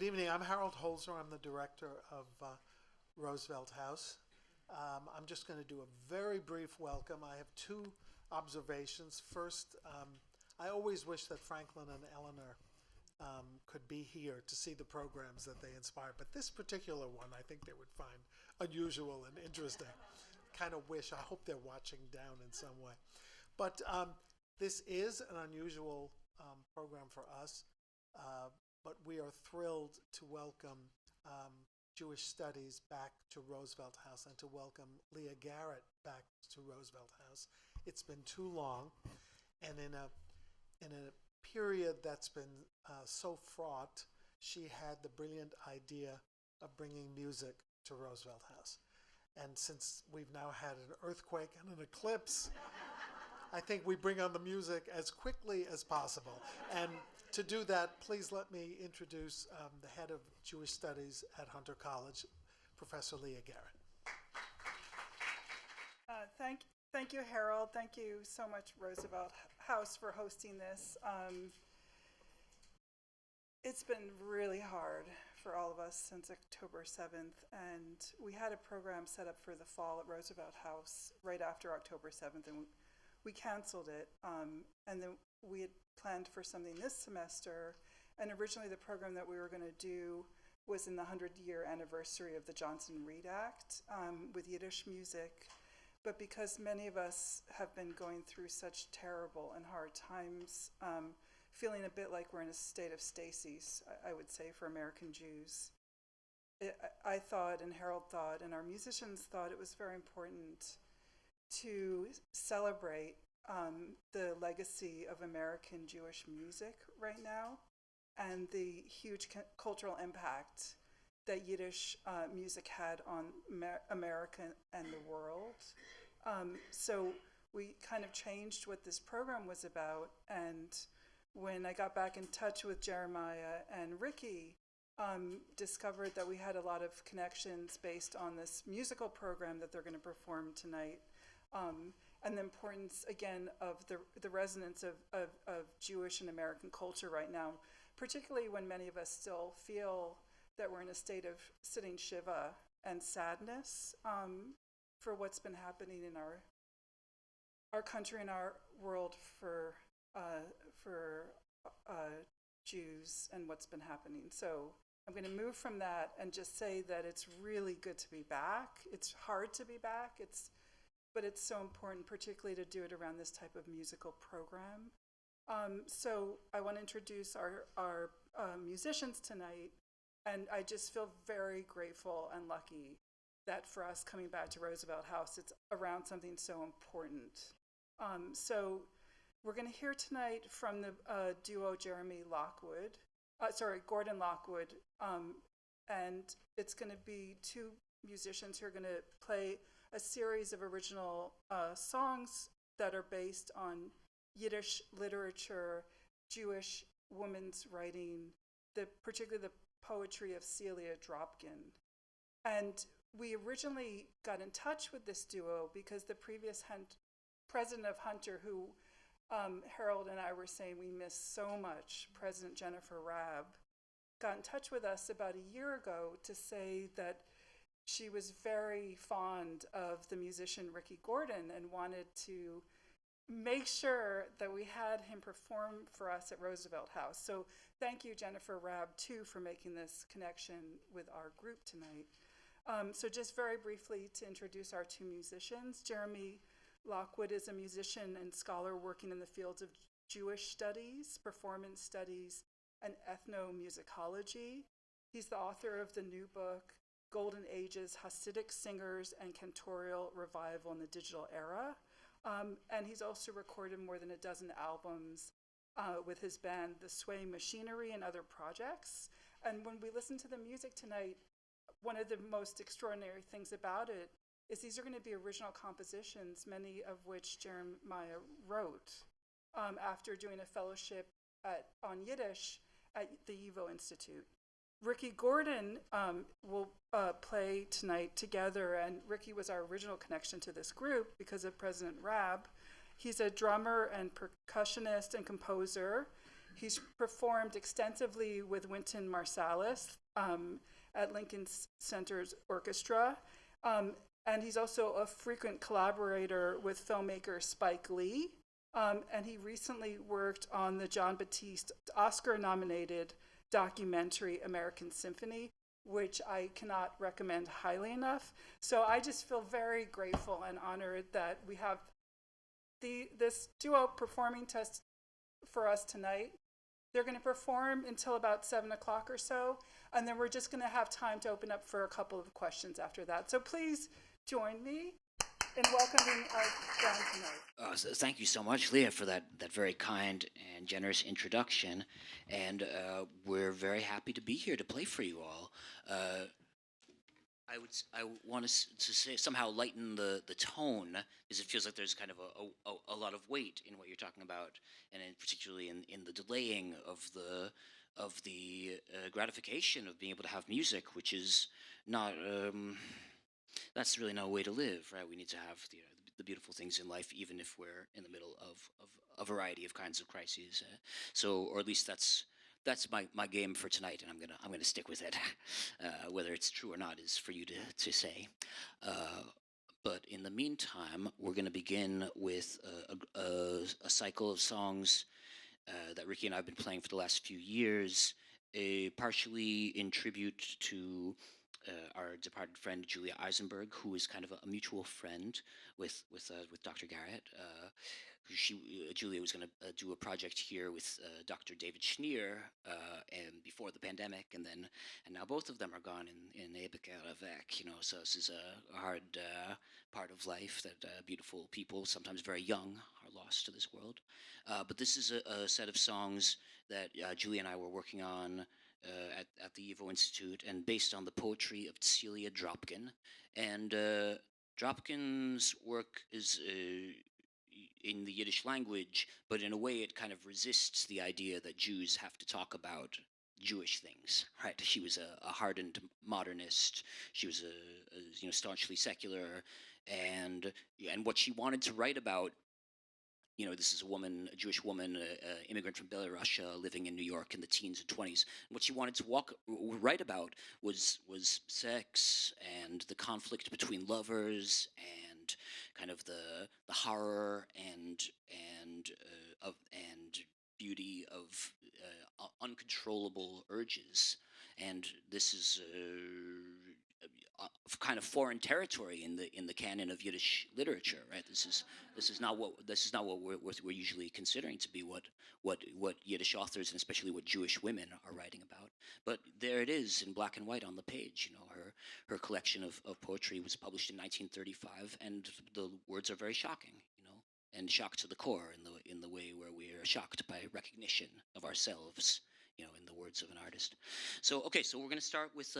Good evening. I'm Harold Holzer. I'm the director of Roosevelt House. I'm just going to do a very brief welcome. I have two observations. First, I always wish that Franklin and Eleanor could be here to see the programs that they inspire, but this particular one I think they would find unusual and interesting. Kind of wish, I hope they're watching down in some way. But this is an unusual program for us, but we are thrilled to welcome Jewish Studies back to Roosevelt House and to welcome Leah Garrett back to Roosevelt House. It's been too long, and in a period that's been so fraught, she had the brilliant idea of bringing music to Roosevelt House. And since we've now had an earthquake and an eclipse, I think we bring on the music as quickly as possible. And to do that, please let me introduce the head of Jewish Studies at Hunter College, Professor Leah Garrett. Thank you, Harold. Thank you so much, Roosevelt House, for hosting this. It's been really hard for all of us since October 7th, and we had a program set up for the fall at Roosevelt House right after October 7th, and we canceled it, and then we had planned for something this semester, and originally the program that we were going to do was in the 100-year anniversary of the Johnson-Reed Act with Yiddish music, but because many of us have been going through such terrible and hard times, feeling a bit like we're in a state of stasis, I would say, for American Jews, I thought, and Harold thought, and our musicians thought it was very important to celebrate the legacy of American Jewish music right now and the huge cultural impact that Yiddish music had on America and the world. So we kind of changed what this program was about, and when I got back in touch with Jeremiah and Ricky, discovered that we had a lot of connections based on this musical program that they're going to perform tonight. And the importance, again, of the resonance of Jewish and American culture right now, particularly when many of us still feel that we're in a state of sitting Shiva and sadness for what's been happening in our country and our world for Jews and what's been happening. So I'm going to move from that and just say that it's really good to be back. It's hard to be back. But it's so important, particularly to do it around this type of musical program. So I want to introduce our musicians tonight, and I just feel very grateful and lucky that for us coming back to Roosevelt House, it's around something so important. So we're going to hear tonight from the duo Gordon Lockwood, and it's going to be two musicians who are going to play a series of original songs that are based on Yiddish literature, Jewish women's writing, particularly the poetry of Celia Dropkin. And we originally got in touch with this duo because the previous president of Hunter, who Harold and I were saying we miss so much, President Jennifer Raab, got in touch with us about a year ago to say that she was very fond of the musician Ricky Gordon and wanted to make sure that we had him perform for us at Roosevelt House. So thank you, Jennifer Raab, too, for making this connection with our group tonight. So just very briefly to introduce our two musicians. Jeremy Lockwood is a musician and scholar working in the fields of Jewish studies, performance studies, and ethnomusicology. He's the author of the new book, Golden Ages, Hasidic Singers and Cantorial Revival in the Digital Era. And he's also recorded more than a dozen albums with his band, The Sway Machinery, and other projects. And when we listen to the music tonight, one of the most extraordinary things about it is these are going to be original compositions, many of which Jeremiah wrote after doing a fellowship on Yiddish at the YIVO Institute. Ricky Gordon will play tonight together, and Ricky was our original connection to this group because of President Raab. He's a drummer and percussionist and composer. He's performed extensively with Wynton Marsalis at Lincoln Center's orchestra. And he's also a frequent collaborator with filmmaker Spike Lee. And he recently worked on the John Batiste Oscar-nominated documentary American Symphony, which I cannot recommend highly enough. So I just feel very grateful and honored that we have this duo performing test for us tonight. They're going to perform until about 7 o'clock or so, and then we're just going to have time to open up for a couple of questions after that. So please join me in welcoming our band tonight. So thank you so much, Leah, for that very kind and generous introduction. And we're very happy to be here to play for you all. I want to say somehow lighten the tone, because it feels like there's kind of a lot of weight in what you're talking about, and particularly in the delaying of the gratification of being able to have music, which is not that's really no way to live, right? We need to have the beautiful things in life, even if we're in the middle of a variety of kinds of crises. Or at least that's my game for tonight, and I'm gonna stick with it. Whether it's true or not is for you to say. But in the meantime, we're gonna begin with a cycle of songs that Ricky and I have been playing for the last few years, partially in tribute to our departed friend Julia Eisenberg, who is kind of a mutual friend with Dr. Garrett. Julia was going to do a project here with Dr. David Schneer and before the pandemic, and now both of them are gone in Ebekervek, so this is a hard part of life that beautiful people, sometimes very young, are lost to this world. But this is a set of songs that Julia and I were working on at the YIVO Institute, and based on the poetry of Celia Dropkin. And Dropkin's work is in the Yiddish language, but in a way it kind of resists the idea that Jews have to talk about Jewish things, right? She was a hardened modernist. She was a staunchly secular, and what she wanted to write about. This is a Jewish woman, immigrant from Belarus, living in New York in the teens and 20s. And what she wanted to write about was sex and the conflict between lovers and kind of the horror and beauty of uncontrollable urges. And this is kind of foreign territory in the canon of Yiddish literature, right? This is not what we're usually considering to be what Yiddish authors, and especially what Jewish women, are writing about. But there it is in black and white on the page. Her collection of poetry was published in 1935, and the words are very shocking, and shocked to the core in the way where we are shocked by recognition of ourselves, in the words of an artist. So we're going to start with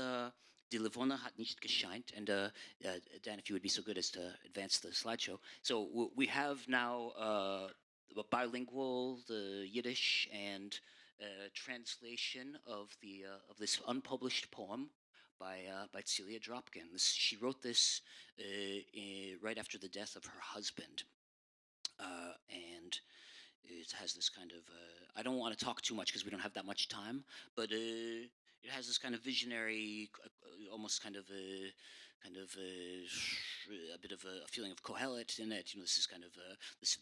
Die Levona hat nicht gescheint, and Dan, if you would be so good as to advance the slideshow. So we have now a bilingual, the Yiddish and translation of this unpublished poem by Celia Dropkin. She wrote this right after the death of her husband, and it has this kind of I don't want to talk too much because we don't have that much time, but it has this kind of visionary, almost kind of a bit of a feeling of Kohelet in it. This is kind of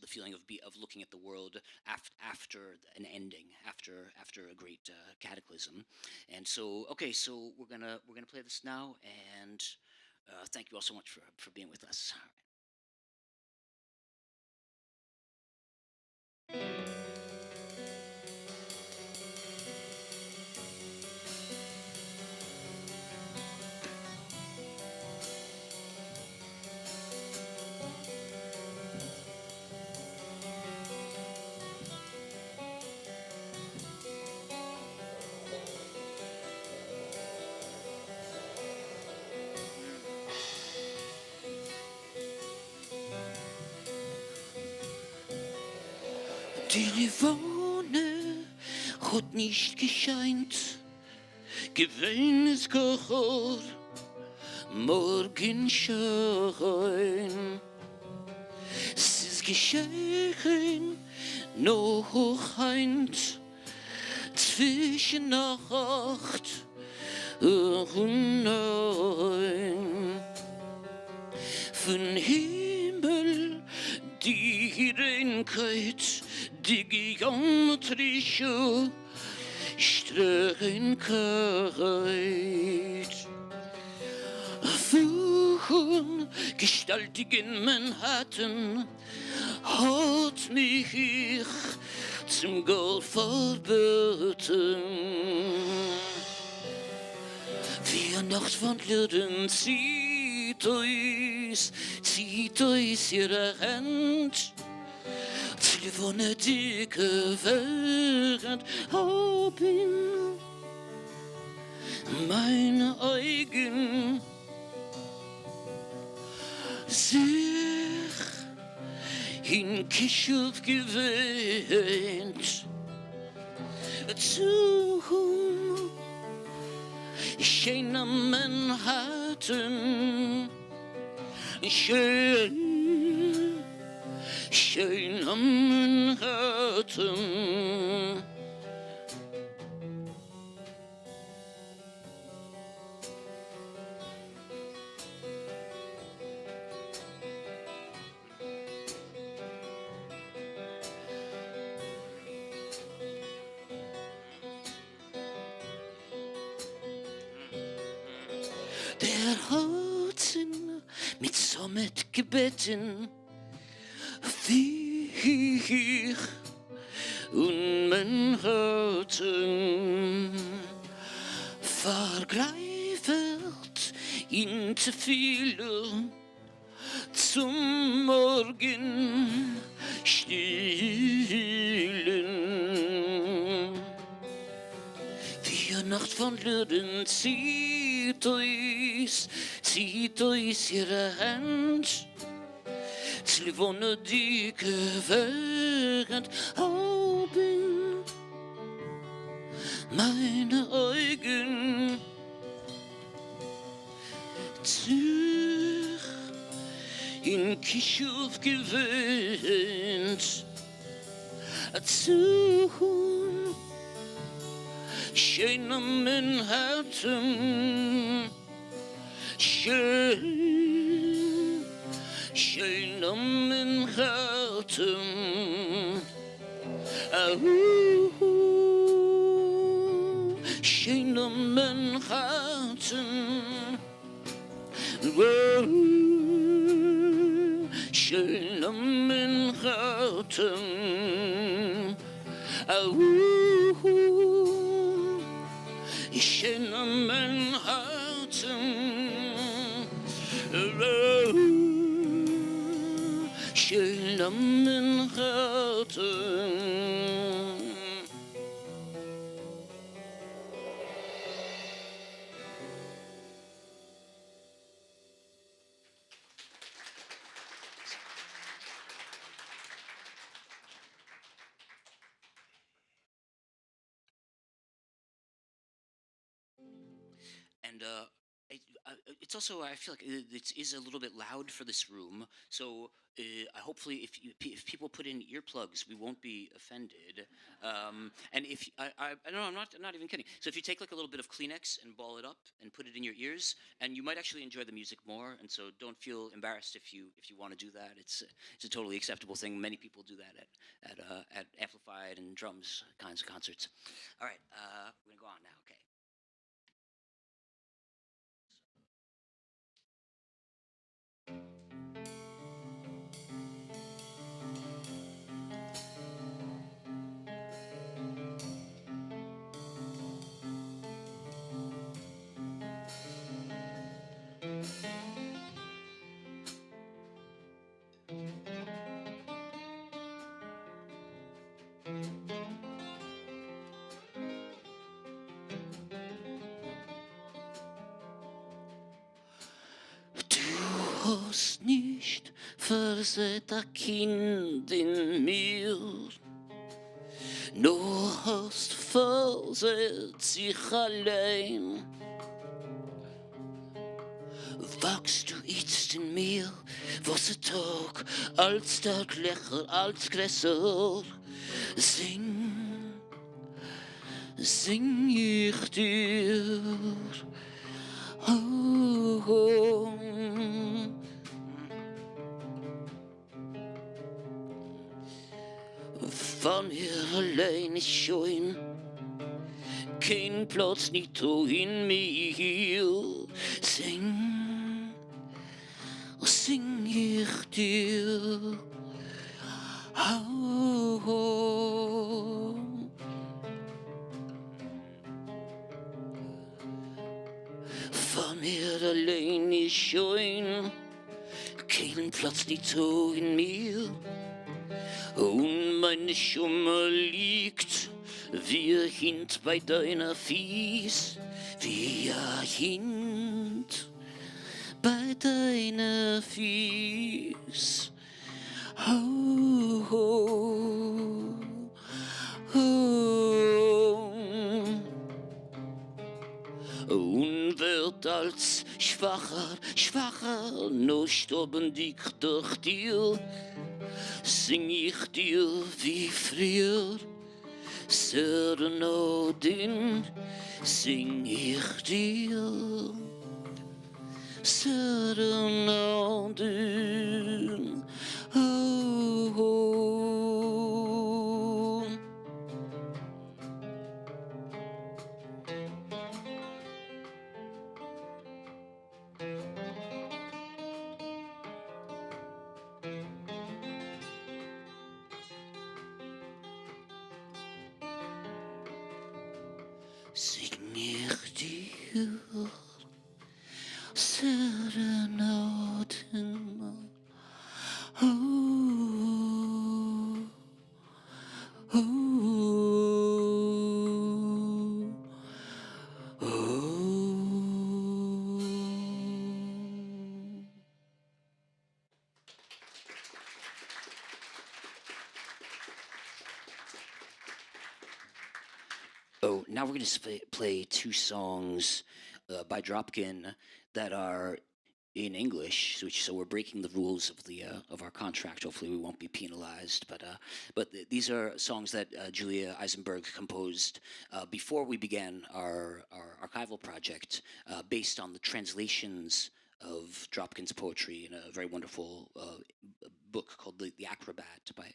the feeling of looking at the world after an ending, after a great cataclysm. And so we're gonna play this now, and thank you all so much for being with us. Die Levone hat nicht gescheint, gewöhnes Kochor, Morgenschein. Es ist geschehen, noch heint, zwischen Nacht und Neun. Von Himmel die Reinkeit, die geometrische Strähnkeit. Von gestaltigen Manhattan hat mich zum Gold verbeten. Wir Nachtwandlerin zieht euch ihre Hand. Telefone dicke Welt hab in meine Augen sich in Kischuf gewöhnt. Zu schön am Manhattan, schön am Manhattan. Der Herzen mit Sommetgebetten wie ich und Manhattan vergreift in zu viele zum Morgen stillen. Wir Nachtwandlerin zieht euch ihre Hand. Telefone dicke Welt haben meine Augen sich in Kischuf gewöhnt. Zu schön am Manhattan, schön am Manhattan, schön am Manhattan, schön am Manhattan, schön am Manhattan, schön am Manhattan. And it's also, I feel like it is a little bit loud for this room. So hopefully, if people put in earplugs, we won't be offended. And if I know, I'm not even kidding. So if you take like a little bit of Kleenex and ball it up and put it in your ears, and you might actually enjoy the music more. And so don't feel embarrassed if you want to do that. It's a totally acceptable thing. Many people do that at amplified and drums kinds of concerts. All right, we're gonna go on now. Okay. Hast nicht versät ein Kind in mir, nur hast versät sich allein. Wachst du jetzt in mir, was ein Tag als Tag lächer, als größer, sing sing ich dir. Oh, oh. Van hier alleen is schoon, geen plaats niet toe in mij. Sing ich dir. Oh, oh. Van hier alleen is schoon, geen plaats niet toe in mij. Und meine Schumme liegt wie ein Kind bei deiner Fies, wie ein Kind bei deiner Fies. Oh, oh, oh. Und wird als schwacher, nur stoppen dich durch dir. Sing ich dir wie früher, Serenadin, sing ich dir, Serenadin, oh, oh. Sing ich dir Serenaden, oh, oh, oh. Oh, now we're going to play two songs by Dropkin that are in English, so we're breaking the rules of our contract. Hopefully, we won't be penalized. But these are songs that Julia Eisenberg composed before we began our archival project, based on the translations of Dropkin's poetry in a very wonderful book called The Acrobat by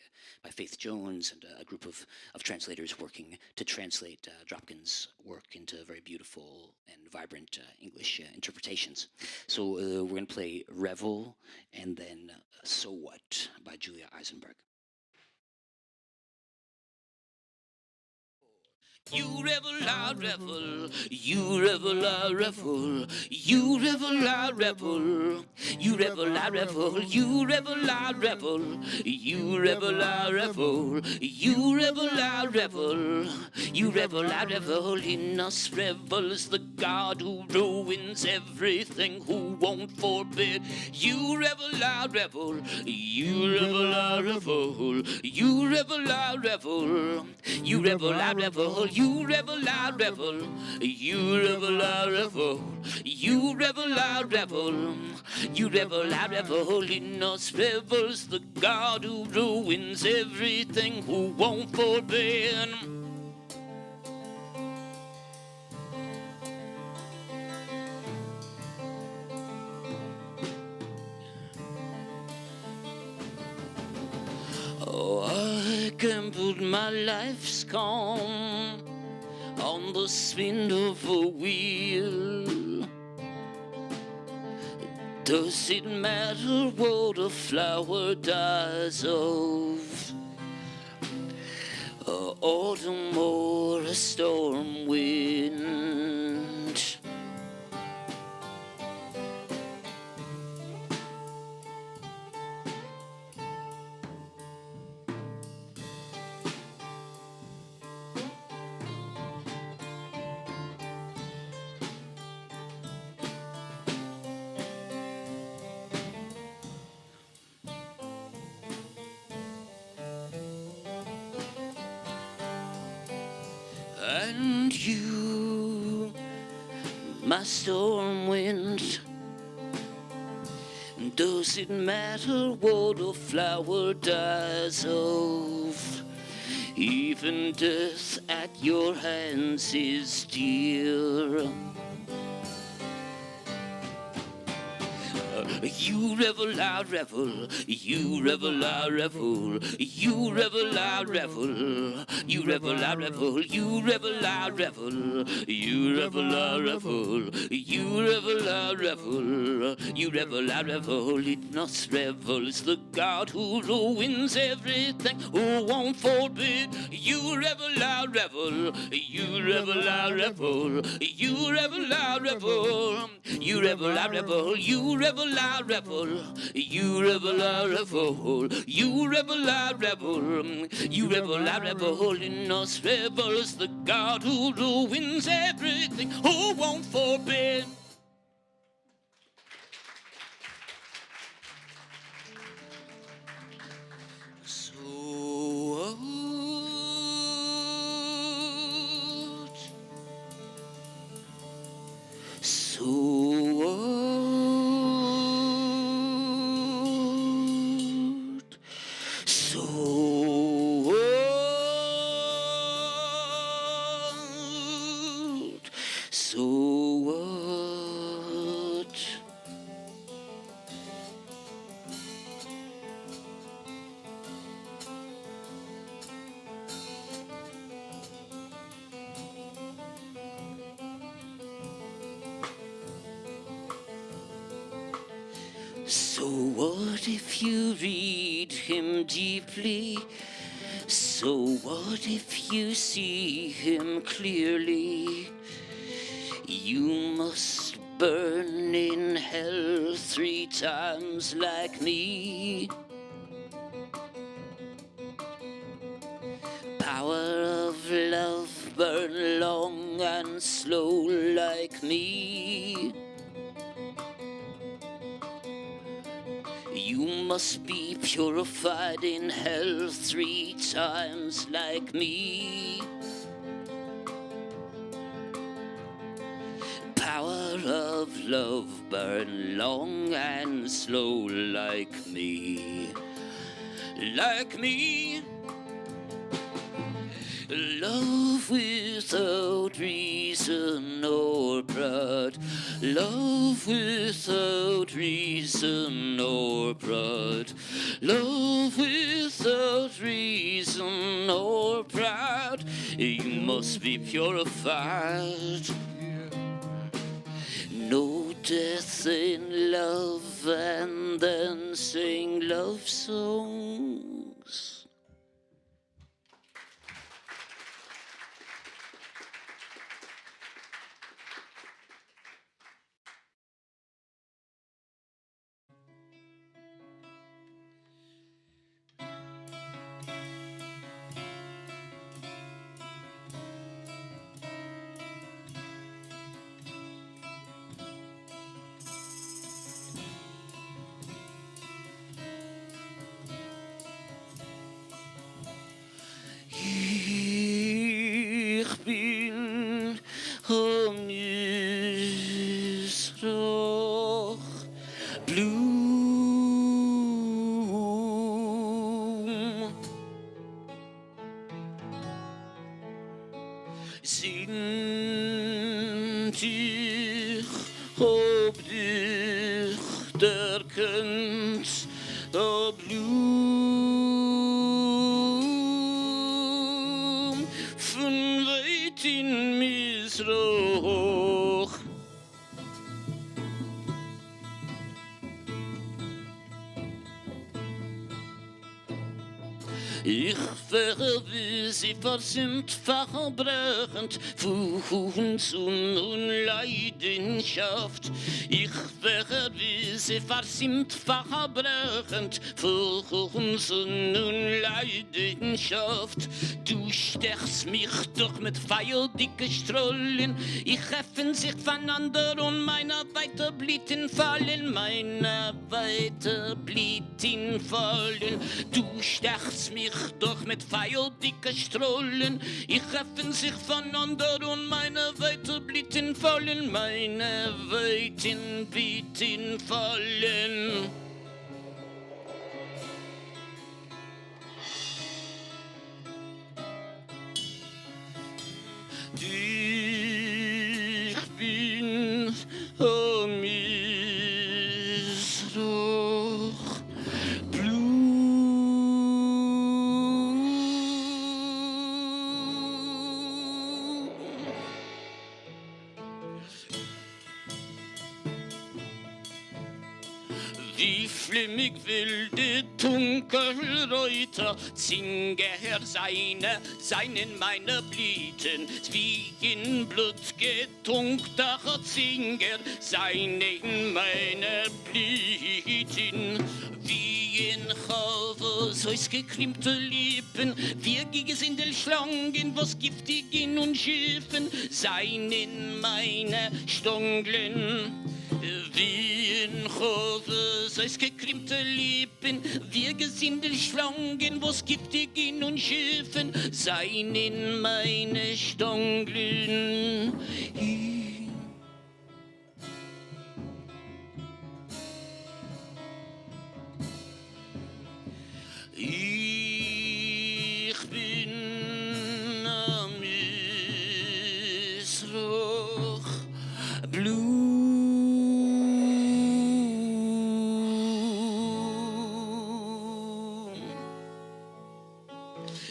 Faith Jones and a group of translators working to translate Dropkin's work into very beautiful and vibrant English interpretations. So we're going to play Revel and then So What by Julia Eisenberg. You revel, I revel, you revel, I revel, you revel, I revel, you revel, I revel, you revel, I revel, you revel, I revel, you revel, I revel, you revel, I revel. In us revels the God who ruins everything, who won't forbid. You revel, I revel, you revel, I revel, you revel, I revel, you revel, I revel. You revel, I revel, you revel, I revel, you revel, I revel, you revel, I revel. In us revels the God who ruins everything, who won't forbid. Oh, I can put my life's calm on the spin of a wheel. Does it matter what a flower dies of? Autumn or a storm wind? And you, my storm wind, does it matter what a flower dies of? Even death at your hands is dear. You revel, I revel. You revel, I revel. You revel, I revel. You revel, I revel. You revel, I revel. You revel, I revel. You revel, I revel. You revel, I revel. It not revels the God who ruins everything, who won't forbid. You revel, I revel. You revel, I revel. You revel, I revel. You revel, I revel. You revel, I revel. You revel, I revel. You revel, I revel. You revel, I revel. In us revels the God who ruins everything, who won't forbid. So what? So what if you read him deeply? So what if you see him clearly? You must burn in hell 3 times like me. Power of love, burn long and slow like me. You must be purified in hell 3 times like me. Power of love, burn long and slow like me. Like me. Love without reason or pride. Love without reason or pride. Love without reason or pride. You must be purified. No death in love, and then sing love songs. Ich bin Misrach Blum. Sind ich, ob dich erkennt, o Blum, von weit in Misrach. Ich wäre wie sie versinnt, verbrechend, Fuchs und Leidenschaft. Ich wäre wie sie versinnt, verbrechend, Fuchs und Leidenschaft. Du stechst mich doch mit feierdicken Strollen, ich heffen sich voneinander und meine weiter Blüten fallen, meine weiter Blüten fallen. Du stechst mich doch mit feierdicken Strollen, ich heffen sich voneinander und meine weiter Blüten fallen, meine weiten Blüten fallen. Wie flimmig wilde Dunkelreuter, Zinger seinen meine Blüten, wie in Blut getunkter Zinger seinen meine Blüten, wie in Chavos ausgekrimmte Lippen, wir Gesindelschlangen, was giftig in und Schiffen, seinen meine Stonglen. Wie in Chavos ausgekrimmte Lippen, wir Gesindelschlangen, was giftig in und Schiffen, seinen meine Stonglen. Ich bin am Misroch Blum.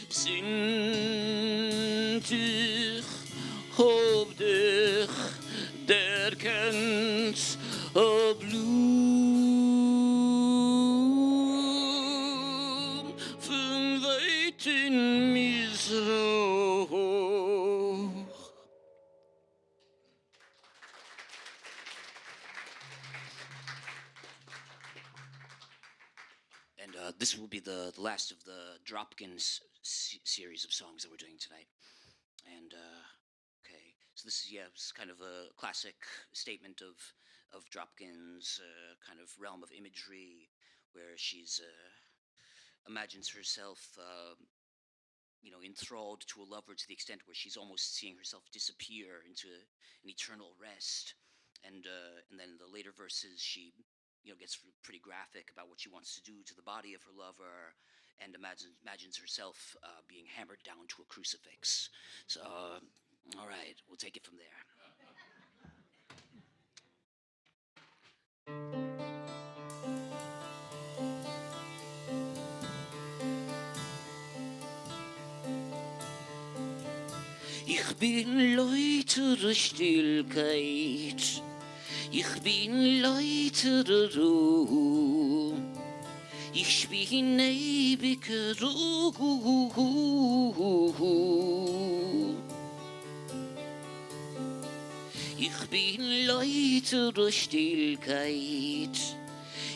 Sind ich, hob dich, der kennt Blum. Von weit in Misroch. And this will be the last of the Dropkins series of songs that we're doing tonight. And okay, so this is it's kind of a classic statement of Dropkins' kind of realm of imagery, where she's imagines herself, enthralled to a lover to the extent where she's almost seeing herself disappear into an eternal rest. And then in the later verses, she gets pretty graphic about what she wants to do to the body of her lover, and imagines herself being hammered down to a crucifix. So, all right, we'll take it from there. Ich bin lautere Stillkeit, ich bin lautere Ruhe, ich bin ewige Ruhe. Ich bin lautere Stillkeit,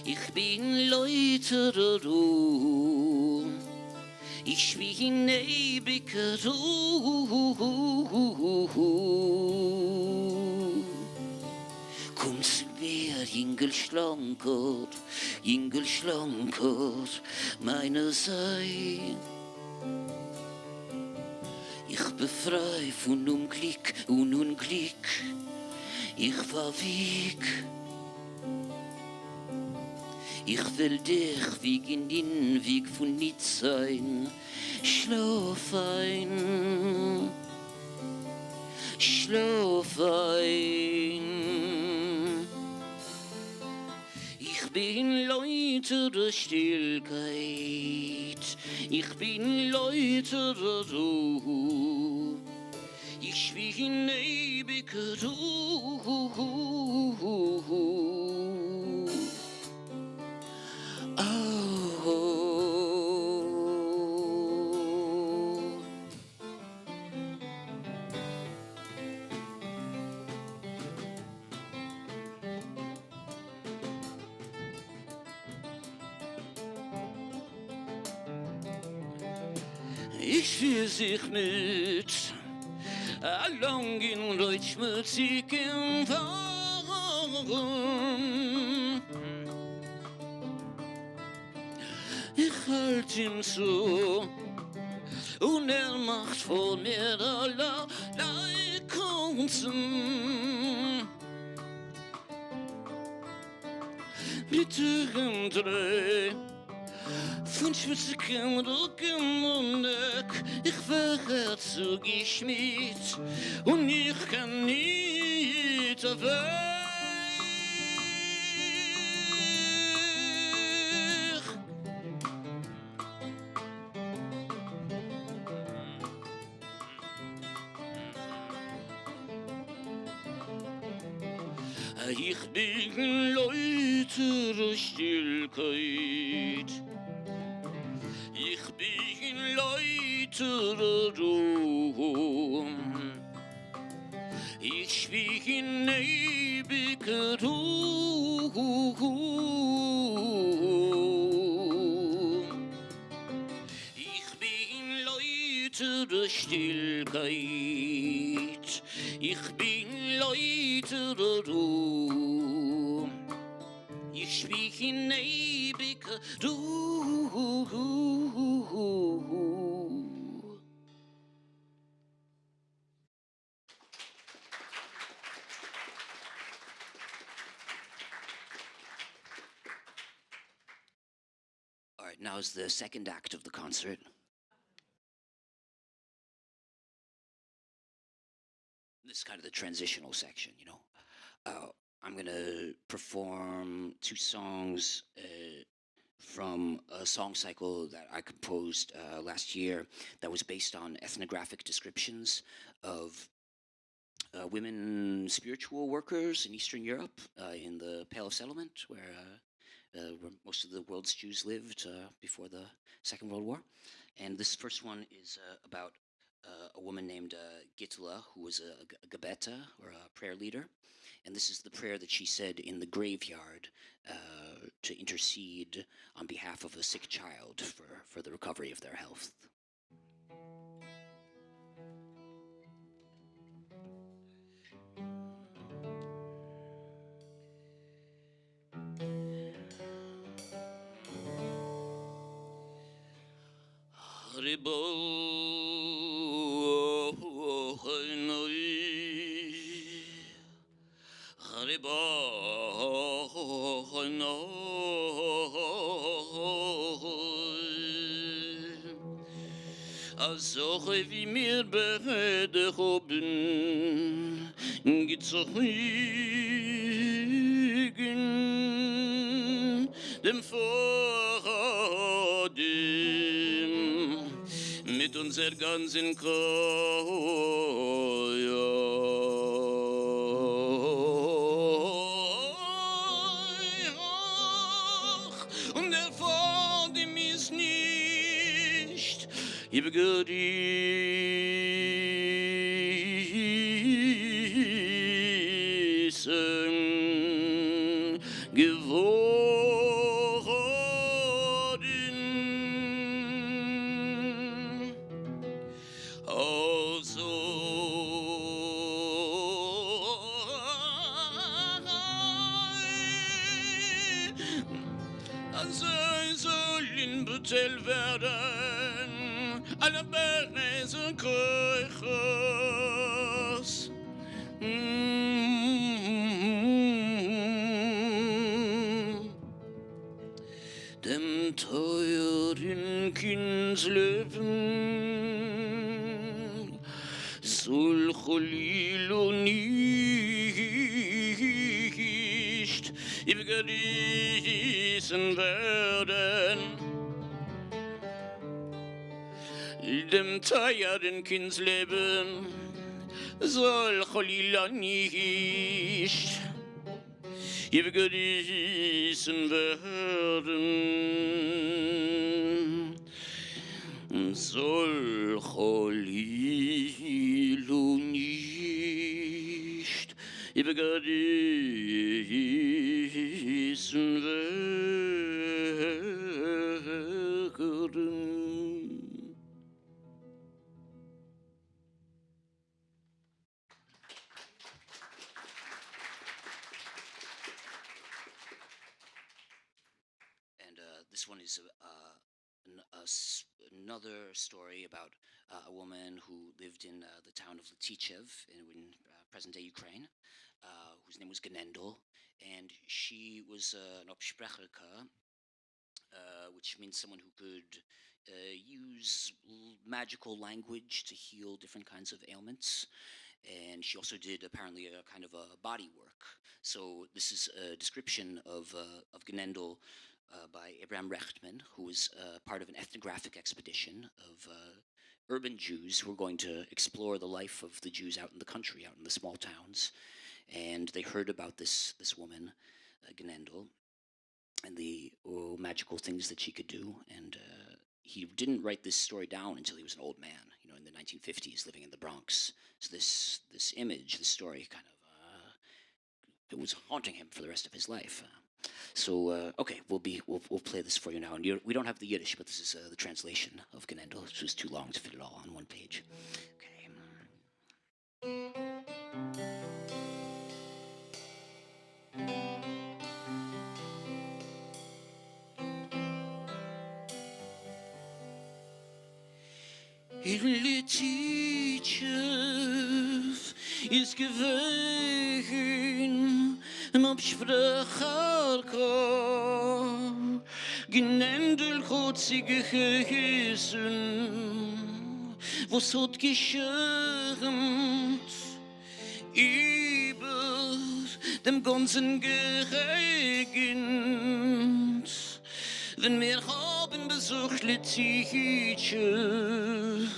ich bin lautere Ruhe. Ich bin ewige Ruhe. Komm zu mir, Jingelschlanker, meine Sei. Ich befrei von Unglück und Unglück, ich war weg. Ich will dich wegen den Weg von nicht sein. Schlaf ein, schlaf ein. Ich bin lautere Stillkeit, ich bin lautere Ruhe. Ich bin ewige Ruhe. Ich will sich mit langen Reutschmutzigen fahren. Ich halte ihm so und macht vor mir allerlei Kunzen. Mit irgendeinem von schmutzigen Rücken und Neck, ich wäre zugeschmiert und ich kann nicht weg. Ich bin lautere Stillkeit. Ich bin lauter Ruhm. Ich bin ewiger Ruhm. Ich bin lauter Stillkeit. Ich bin lauter Ruhm. Ich bin ewiger Ruhm. All right, now is the second act of the concert. This is kind of the transitional section, you know. I'm gonna perform two songs from a song cycle that I composed last year that was based on ethnographic descriptions of women spiritual workers in Eastern Europe, in the Pale of Settlement, where most of the world's Jews lived before the Second World War. And this first one is about a woman named Gitla, who was a Gabeta, or a prayer leader. And this is the prayer that she said in the graveyard to intercede on behalf of a sick child for the recovery of their health. Azoche wie mir beide hoben gezogen dem Vorhaben mit unser ganzen Krach und der Vorhaben ist nicht übergerissen geworden. Also sollen betel werden alle Berese Kreuchers. Dem teuren Kindsleben soll Cholilo nicht übergerissen werden. Dem teuren Kindsleben soll Cholila nicht übergerissen werden. Soll Cholila nicht übergerissen werden. This one is another story about a woman who lived in the town of Litichev in present-day Ukraine, whose name was Genendel, and she was an Obsprecherka, which means someone who could use magical language to heal different kinds of ailments. And she also did apparently a kind of a body work. So this is a description of Genendel by Abraham Rechtman, who was part of an ethnographic expedition of urban Jews who were going to explore the life of the Jews out in the country, out in the small towns. And they heard about this woman, Genendel, magical things that she could do. And he didn't write this story down until he was an old man, in the 1950s, living in the Bronx. So this image, this story, kind of it was haunting him for the rest of his life. Okay, we'll play this for you now. And we don't have the Yiddish, but this is the translation of Genendel. It was too long to fit it all on one page. Okay. Lititschew is gewesen ob Spracharko Genendel hat sie geheißen was hat geschirmt über dem ganzen Gegend wenn wir haben besucht Lititschew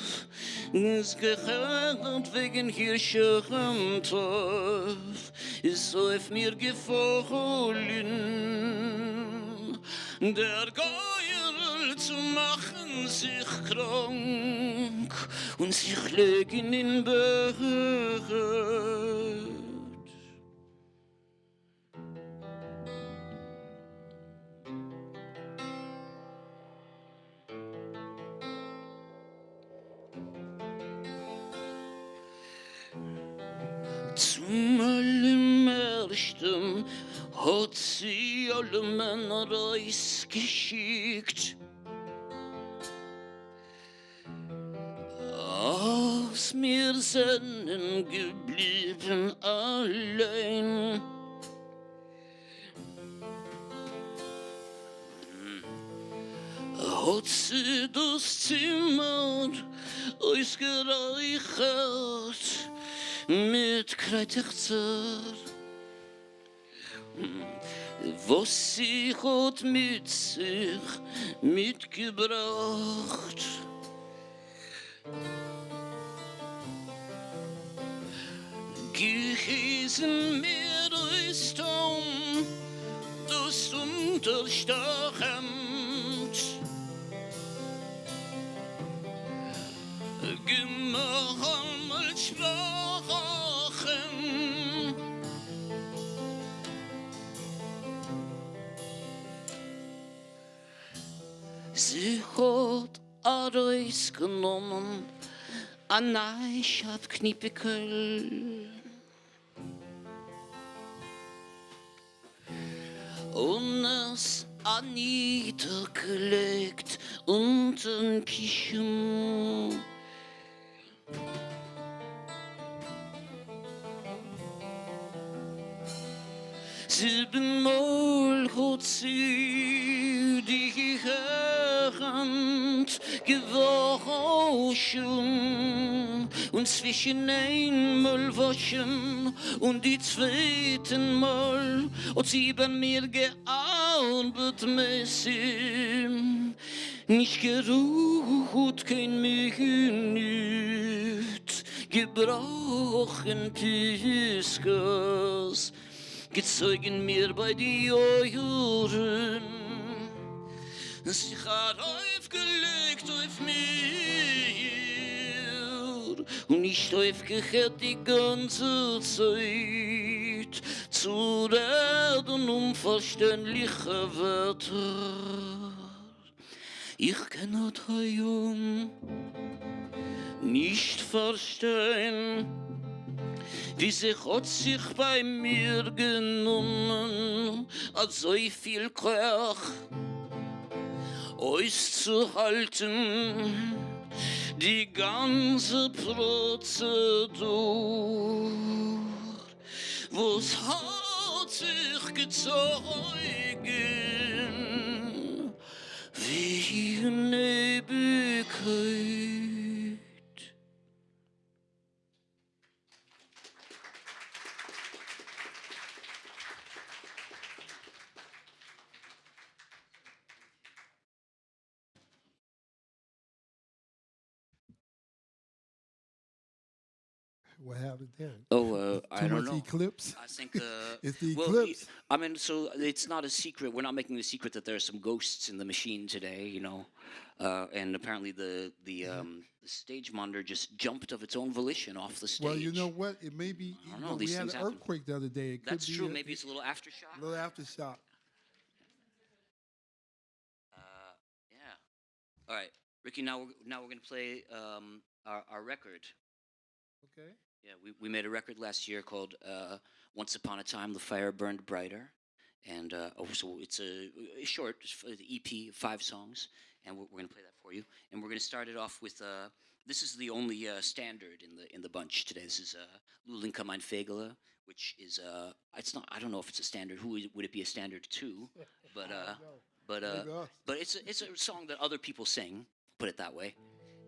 is gehört wegen Hirschem Torf, ist auf mir gefallen. Der Geier zu machen sich krank und sich legen in Bett. Zum allerersten hat sie alle Männer rausgeschickt. Als wir sind geblieben allein. Hat sie das Zimmer ausgereichert mit Kräuterzer, was sie hat mit sich mitgebracht. Geheißen mir aus Tom, das Unterstachend, gemacht als Sprachen. Sie hat Areis genommen, an Neichat Kniepekel. Und es niedergelegt untern Kichen. Siebenmal hat sie die Hand gewaschen und zwischen einmal waschen und die zweiten Mal hat sie bei mir gearbeitet müssen. Nicht geruht, kein Minut, gebrochen Piskas. Gezeugen mir bei die Ohren. Sie hat aufgelegt auf mir und nicht aufgehört die ganze Zeit zu reden unverständliche Wörter. Ich kann das heute nicht verstehen. Wie sie hat sich bei mir genommen, als so viel Kraft auszuhalten, die ganze Prozedur. Was hat sich gezogen, wie eine Ewigkeit. What happened there? Oh, I Too don't much know. eclipse? I think It's the well, eclipse. I mean, so it's not a secret. We're not making a secret that there are some ghosts in the machine today, you know, and apparently the stage monitor just jumped of its own volition off the stage. Well, you know what? It may be. I don't You know, know, we these had an things happen. earthquake the other day. It That's could be true. Maybe it's a little aftershock. a little aftershock. Yeah. All right, Ricky. Now we're gonna play our record. Okay. Yeah, we made a record last year called "Once Upon a Time, the Fire Burned Brighter," and so it's a short EP, 5 songs, and we're going to play that for you. And we're going to start it off with this is the only standard in the bunch today. This is "Lulinka mein Fegele," which is it's not. I don't know if it's a standard. Who would it be a standard to? But but it's a song that other people sing. Put it that way.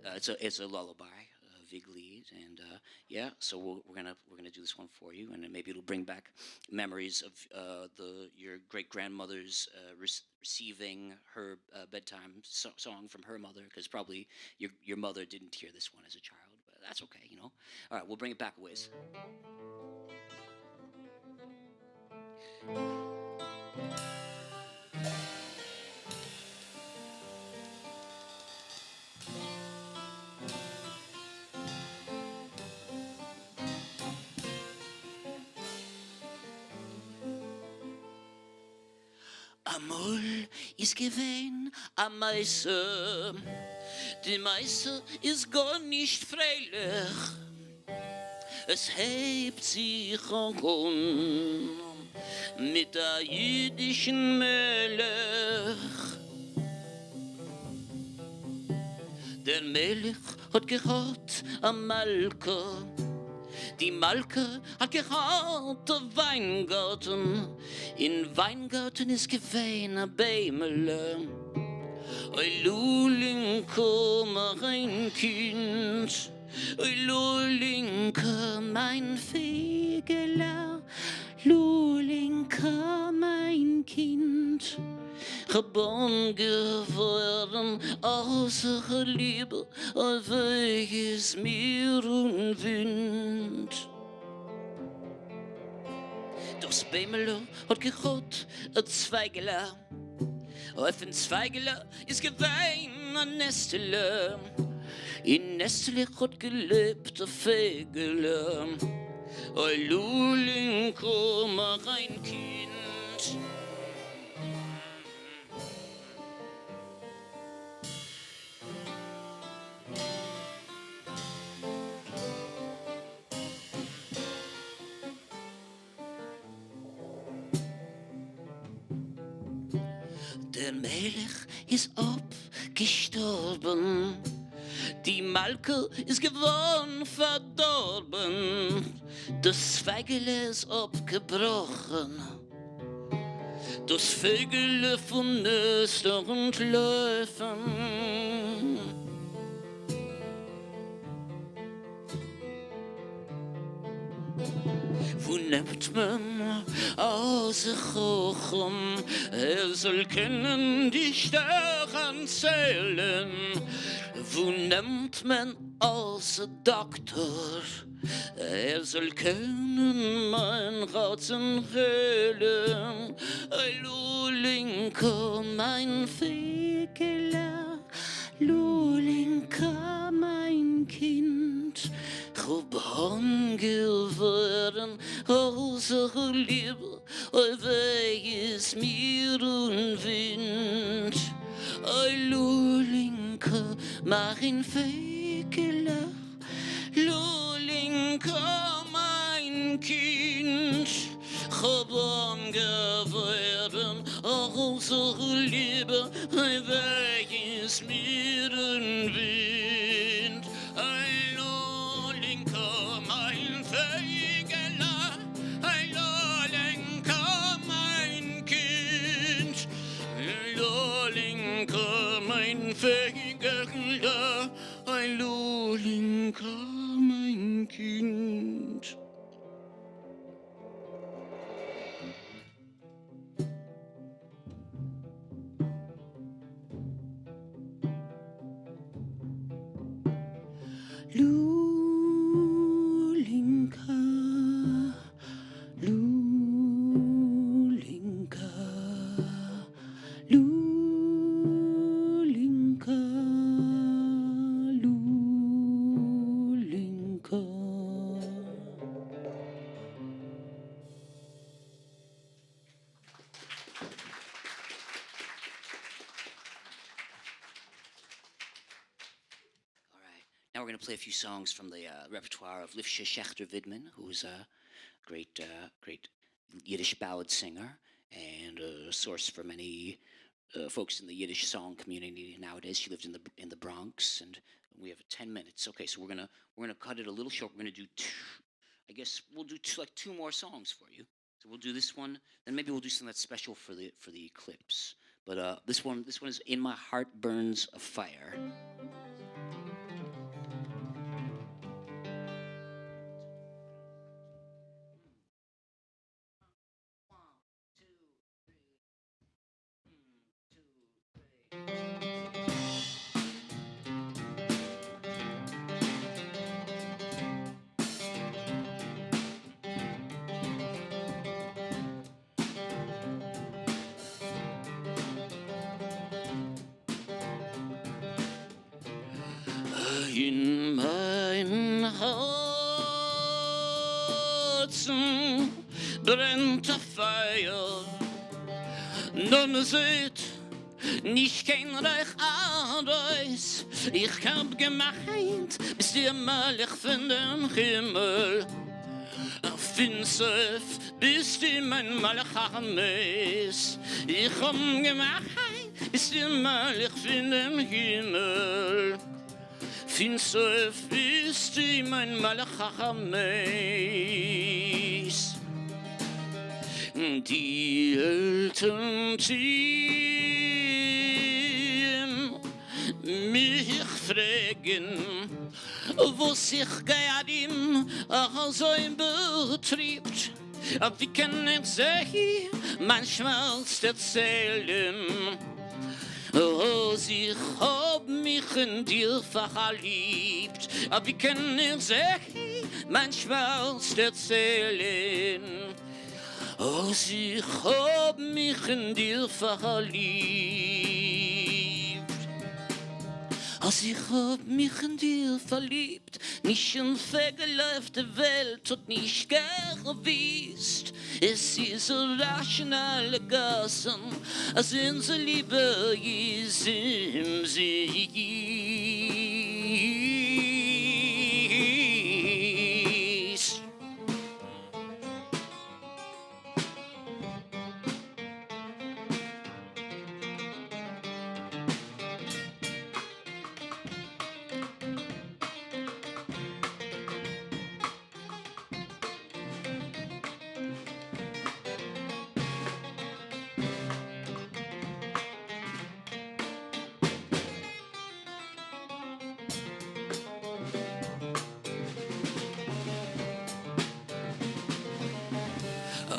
It's a lullaby. Viglied, and yeah, so we're gonna do this one for you, and then maybe it'll bring back memories of your great grandmother's receiving her bedtime song from her mother, because probably your mother didn't hear this one as a child, but that's okay, you know. All right, we'll bring it back a ways. Amol is gewein a Meise, die Meise ist gar nicht freilich, es hebt sich an mit der jüdischen Melech. Der Melech hat gehört am Malka, die Malke hat gehabt der Weingarten. In Weingarten ist gewesen a Bämele. Oi Lulinka, mein Kind. Oi Lulinka, mein Fegele. Lulinka, mein Kind. Geboren geworden aus ihrer Liebe, auf welches Meer und Wind. Durchs Bämele hat gehot a Zweigele, auf ein Zweigele ist gewein a Nestele. In Nestele hat gelebt a Fegele, oi Lulinko, mein Kind. Der Melech ist abgestorben, die Malke ist geworden verdorben, das Zweigele ist abgebrochen, das Vögele von Nester und Läufen. Wo nimmt man aus sich hochen? Soll können die Sterne zählen. Wo nimmt man aus Doktor? Soll können mein Ratzen höhlen. Lulinka, mein Fegele, Lulinka, mein Kind. Geboren geworden aus ihrer Liebe, oi welches Meer und Wind. Oi Lulinka, mein Fegele, Lulinka, mein Kind. Geboren geworden aus ihrer Liebe, oi welches Meer und Wind. Fegele, ein Lulinka, mein Kind. Lulinka. we're going to play a few songs from the repertoire of Lifshe Schechter Widman, who's a great Yiddish ballad singer and a source for many folks in the Yiddish song community nowadays. She lived in the Bronx, and we have 10 minutes. Okay, so we're gonna cut it a little short. We're gonna do we'll do two more songs for you. So we'll do this one, then maybe we'll do something that's special for the eclipse. But this one is In My Heart Burns a Fire. In mein Herzen brennt ein Feuer, nur man sieht nicht kein Reich anders. Ich hab gemeint, bis die Malach von dem Himmel. Finstef, bis die mein Malach Hames. Ich hab gemeint, bis die Malach von dem Himmel. Finstef, bis die mein Malach Hames. Die Eltern ziehen mich fragen, wo sich Gayadim so betriebt. Wie kann ich sie manchmal erzählen? Oh, sie hab mich in dir verliebt. Wie kann ich sie manchmal erzählen? Oh, sie hab mich in dir verliebt. Oh, sie hab mich in dir verliebt. Nicht in vergelaufte Welt und nicht gewißt. Es ist so rasch in alle Gassen, als in sie Liebe ist im Siehst.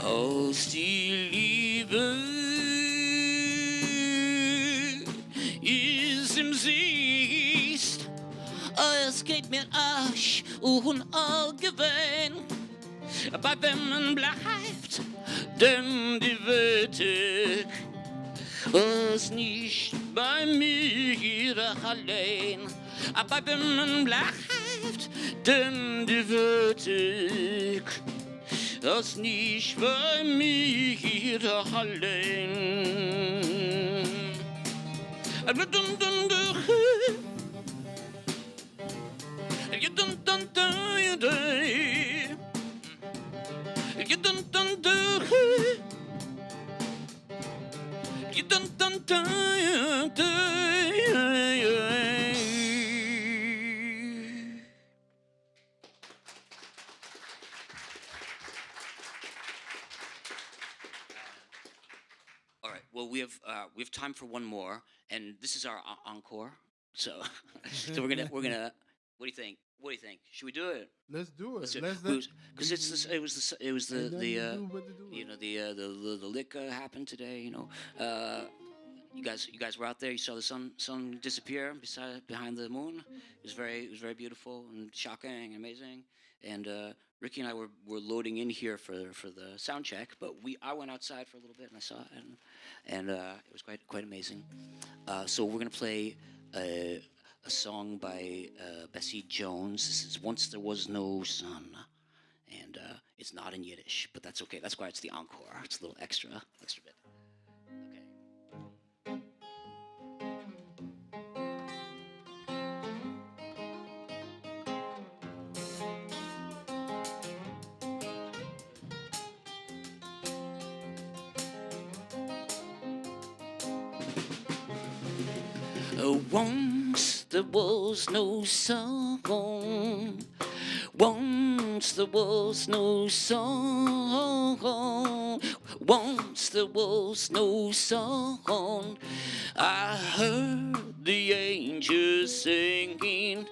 Aus die Liebe ist im Siehst, es geht mir Arsch und allgewein, bei wem man bleibt, denn die Wette ist nicht bei mir allein, bei wem man bleibt, denn die Wette das nicht bei mir allein. All right. Well, we have time for one more, and this is our encore. So, we're gonna. What do you think? What do you think? Should we do it? Let's do it. Because it was the the lick happened today. You know, you guys were out there. You saw the sun disappear behind the moon. It was very beautiful and shocking and amazing. And Ricky and I were loading in here for the sound check, but I went outside for a little bit and I saw it, and it was quite amazing. So we're gonna play a song by Bessie Jones. This is Once There Was No Sun, and it's not in Yiddish, but that's okay. That's why it's the encore. It's a little extra bit. Okay. Once there was no song. Once there was no song. Once there was no song. I heard the angels singing.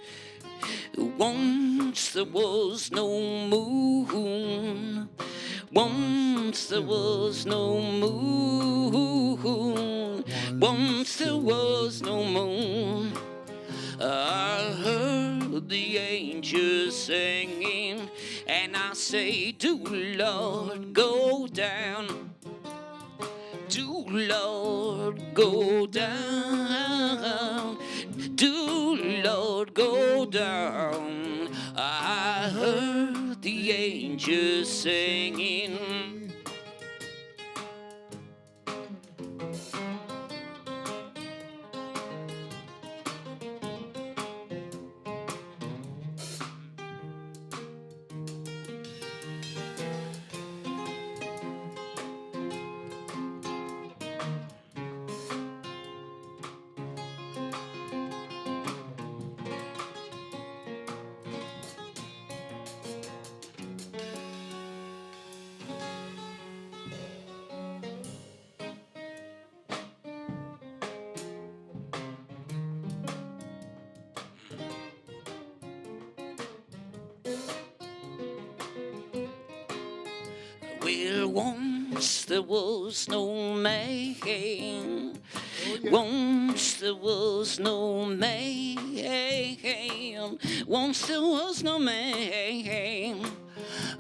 Once there was no moon. Once there was no moon. Once there was no moon. I heard the angels singing, and I say, do Lord, go down. Do Lord, go down. Do Lord, go down. I heard the angels singing. Well, once there was no man. Once there was no man. Once there was no man.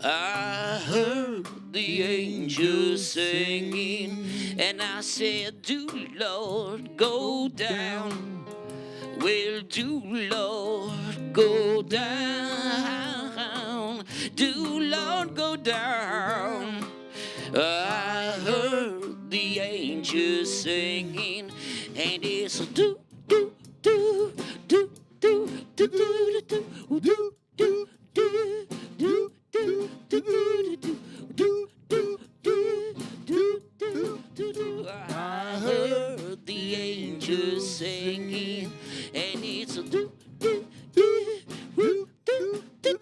I heard the angels singing, and I said, do Lord, go down. Well, do Lord, go down. Do Lord, go down. I heard the angels singing, and it's a do do do do do do do do do do do do do do. I heard the angels singing, and it's a do do do do do do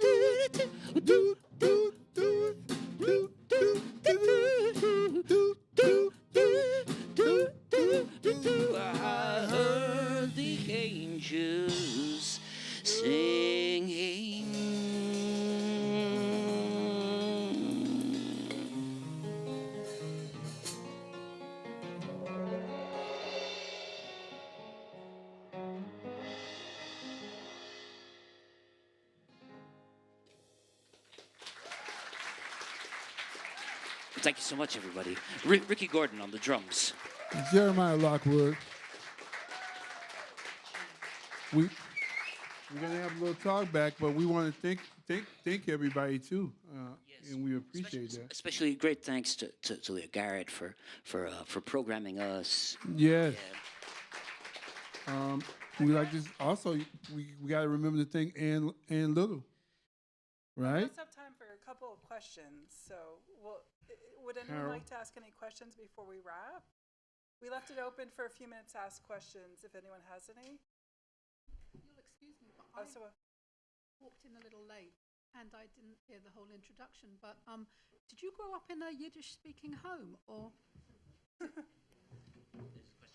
do do do. I heard the angels singing. Thank you so much, everybody. Ricky Gordon on the drums. Jeremiah Lockwood. We're gonna have a little talk back, but we want to thank everybody too, and we appreciate that. Especially great thanks to Leah Garrett for programming us. Yes. We like this. Also, we got to remember to thank Ann Little, We right? also have time for a couple of questions, so would anyone Harold? like to ask any questions before we wrap? We left it open for a few minutes to ask questions if anyone has any. You'll excuse me, but Oh, I so, walked in a little late and I didn't hear the whole introduction. But did you grow up in a Yiddish-speaking home, or?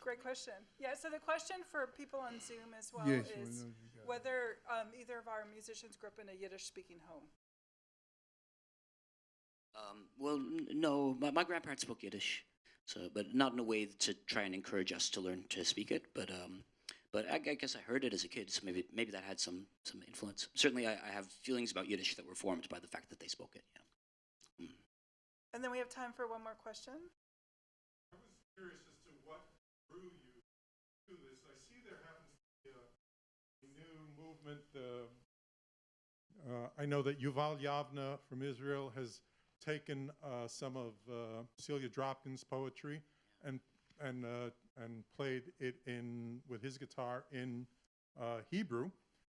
great question. Yeah, so the question for people on Zoom as well Yes, we is know you got it. whether either of our musicians grew up in a Yiddish-speaking home. Well, no, my grandparents spoke Yiddish, so but not in a way to try and encourage us to learn to speak it. But I guess I heard it as a kid, so maybe that had some influence. Certainly, I have feelings about Yiddish that were formed by the fact that they spoke it. Yeah. And then we have time for one more question. I was curious as to what drew you to this. I see there happens to be a new movement. I know that Yuval Yavna from Israel has taken some of Celia Dropkin's poetry and played it with his guitar in Hebrew.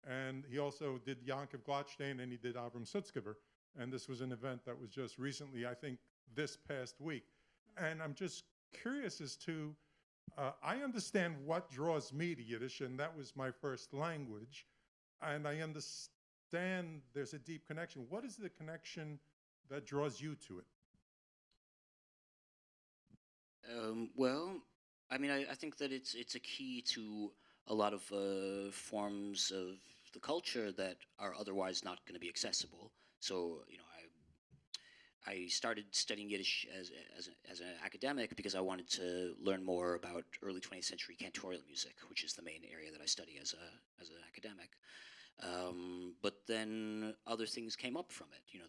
And he also did Yankov Glotstein, and he did Avram Sutzkever. And this was an event that was just recently, I think, this past week. And I'm just curious as to I understand what draws me to Yiddish, and that was my first language. And I understand there's a deep connection. What is the connection that draws you to it? Well, I mean, I think that it's a key to a lot of forms of the culture that are otherwise not going to be accessible. So, you know, I started studying Yiddish as an academic because I wanted to learn more about early 20th century cantorial music, which is the main area that I study as an academic. But then other things came up from it. You know,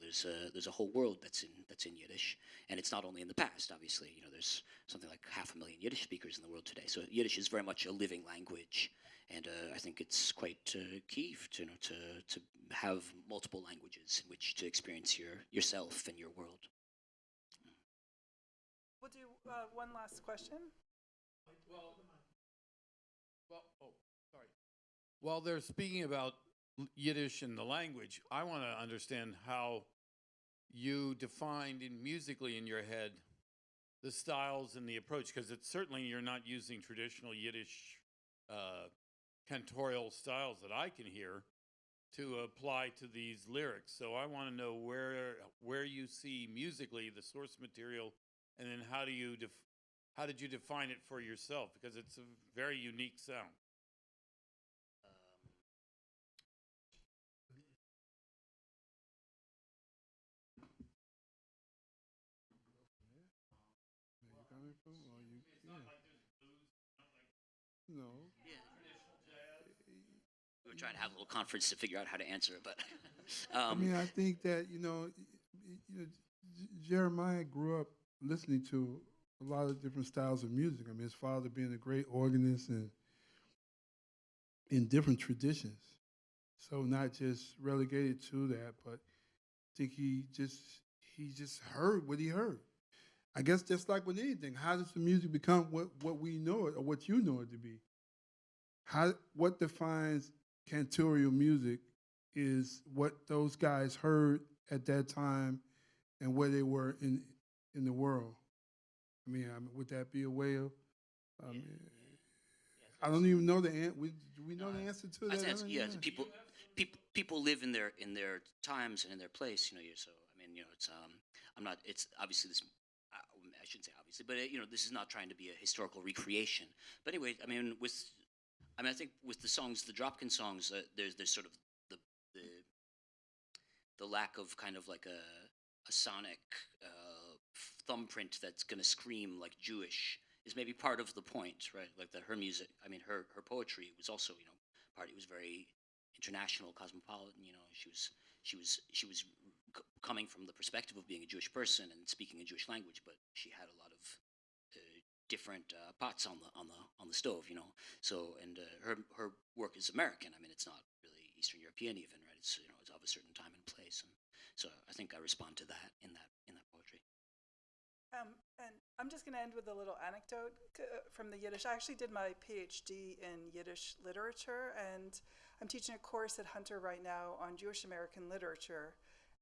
there's a whole world that's in Yiddish, and it's not only in the past. Obviously, you know, there's something like 500,000 Yiddish speakers in the world today. So Yiddish is very much a living language, and I think it's quite key to have multiple languages in which to experience yourself and your world. We'll do one last question. Sorry. While they're speaking about Yiddish and the language, I want to understand how you defined musically in your head the styles and the approach, because it's certainly you're not using traditional Yiddish cantorial styles that I can hear to apply to these lyrics. So I want to know where you see musically the source material, and then how did you define it for yourself, because it's a very unique sound. Where you coming from? Or you, no. We were trying to have a little conference to figure out how to answer it, but I mean, I think that you know, Jeremiah grew up listening to a lot of different styles of music. I mean, his father being a great organist and in different traditions, so not just relegated to that, but I think he just heard what he heard. I guess just like with anything, how does the music become what we know it or what you know it to be? What defines cantorial music is what those guys heard at that time and where they were in the world. I mean, would that be a way of? I don't even know the answer. Do we know the answer to that? People live in their times and in their place. You know, so I mean, you know, it's I'm not. It's obviously this. I shouldn't say obviously, but you know, this is not trying to be a historical recreation. But anyway, I mean, I think with the songs, the Dropkin songs, there's sort of the lack of kind of like a sonic thumbprint that's going to scream like Jewish is maybe part of the point, right? Like that her music, I mean, her poetry was also, you know, it was very international, cosmopolitan. You know, she was coming from the perspective of being a Jewish person and speaking a Jewish language, but she had a lot of different pots on the stove, you know. So, and her work is American. I mean, it's not really Eastern European even, right? It's, you know, it's of a certain time and place, and so I think I respond to that in that poetry. And I'm just going to end with a little anecdote from the Yiddish. I actually did my PhD in Yiddish literature, and I'm teaching a course at Hunter right now on Jewish American literature.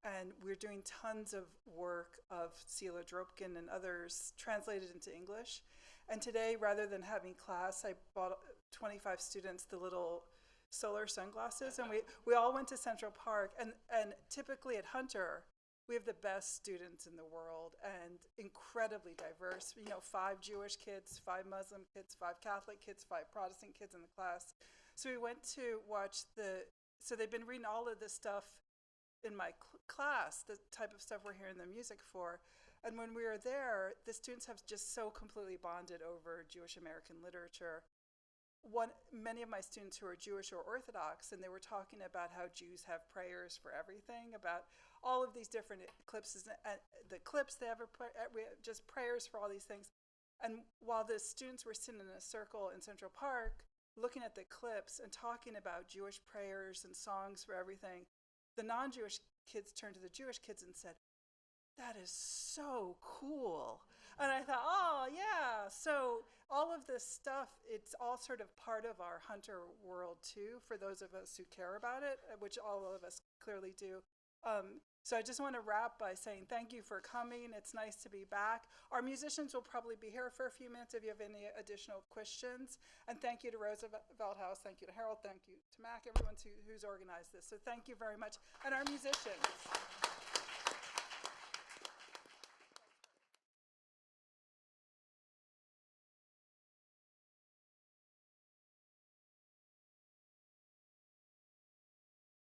And we're doing tons of work of Sila Dropkin and others translated into English. And today, rather than having class, I bought 25 students the little solar sunglasses, and we all went to Central Park. And typically at Hunter, we have the best students in the world and incredibly diverse. You know, 5 Jewish kids, 5 Muslim kids, 5 Catholic kids, 5 Protestant kids in the class. So we went to watch so they've been reading all of this stuff in my class, the type of stuff we're hearing the music for. And when we were there, the students have just so completely bonded over Jewish American literature. Many of my students who are Jewish or Orthodox, and they were talking about how Jews have prayers for everything, about all of these different eclipses, the clips they ever put, just prayers for all these things. And while the students were sitting in a circle in Central Park, looking at the clips and talking about Jewish prayers and songs for everything, the non-Jewish kids turned to the Jewish kids and said, "That is so cool." And I thought, oh, yeah. So all of this stuff, it's all sort of part of our Hunter world, too, for those of us who care about it, which all of us clearly do. So I just want to wrap by saying thank you for coming. It's nice to be back. Our musicians will probably be here for a few minutes if you have any additional questions. And thank you to Roosevelt House, thank you to Harold, thank you to Mac, everyone who's organized this. So thank you very much. And our musicians.